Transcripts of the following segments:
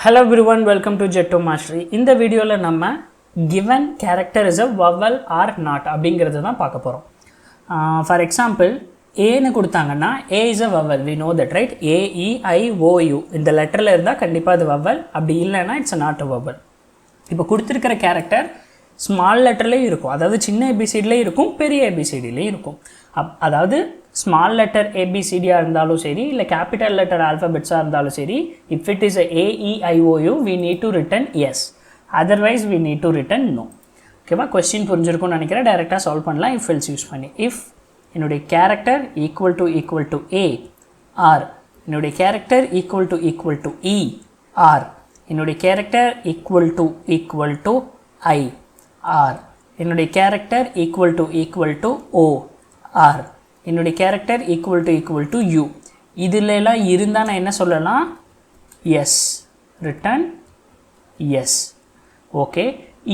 Hello everyone, welcome to Jetto Mastery. இந்த வீடியோல நம்ம given character is a vowel or not அப்படிங்கறத தான் பார்க்க போறோம். For example, A னு கொடுத்தாங்கன்னா A is a vowel. We know that, right? A, E, I, O, U. இந்த லெட்டர்ல இருந்தா கண்டிப்பா அது vowel. அப்படி இல்லனா it's not a vowel. இப்போ கொடுத்திருக்கிற character ஸ்மால் லெட்டர்லயே இருக்கும். அதாவது சின்ன ABCDலயே இருக்கும், பெரிய ABCDலயே இருக்கும். அதாவது ஸ்மால் லெட்டர் ABCD இருந்தாலும் சரி இல்ல கேபிட்டல் லெட்டர் ஆல்பபெட்ஸா இருந்தாலும் சரி, if it is a A, E, I, O, U, we need to return yes. Otherwise we need to return no. ஓகேவா? क्वेश्चन புரிஞ்சிருக்கும்னு நினைக்கிறேன். டைரக்டா சால்வ் பண்ணலாம் if else யூஸ் பண்ணி. if என்னுடைய character equal to A or என்னுடைய character equal to E or என்னுடைய character equal to I or என்னுடைய character equal to O or என்னுடைய character equal to U. இதிலெல்லாம் இருந்தா நான் என்ன சொல்லலாம்? yes. return yes. ஓகே,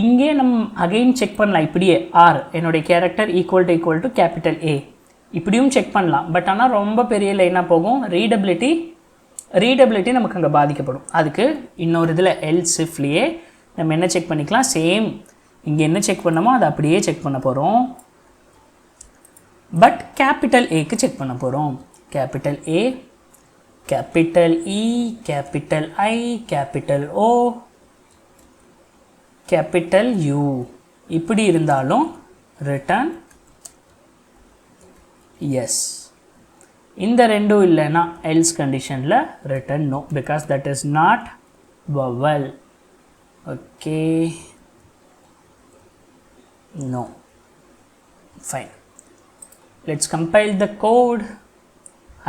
இங்கே நம்ம அகைன் செக் பண்ணலாம். இப்படியே r என்னுடைய character equal to capital A இப்படியும் செக் பண்ணலாம். பட் ஆனால் ரொம்ப பெரிய லைனாக போகும். ரீடபிலிட்டி நமக்கு அங்கே பாதிக்கப்படும். அதுக்கு இன்னொரு இதில் else ifலயே நம்ம என்ன செக் பண்ணிக்கலாம்? சேம் இங்கே என்ன செக் பண்ணமோ அதை அப்படியே செக் பண்ண போகிறோம். பட் கேபிட்டல் ஏக்கு செக் பண்ண போகிறோம். Capital A, capital E, capital I, capital O, capital U இப்படி இருந்தாலும் ரிட்டர்ன் எஸ். இந்த ரெண்டும் இல்லைன்னா எல்ஸ் கண்டிஷனில் return no, because that is not vowel. Okay, no. Fine. Let's compile the code.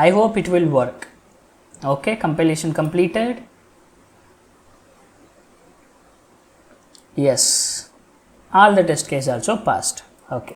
I hope it will work. Okay, compilation completed. Yes, all the test case also passed. Okay,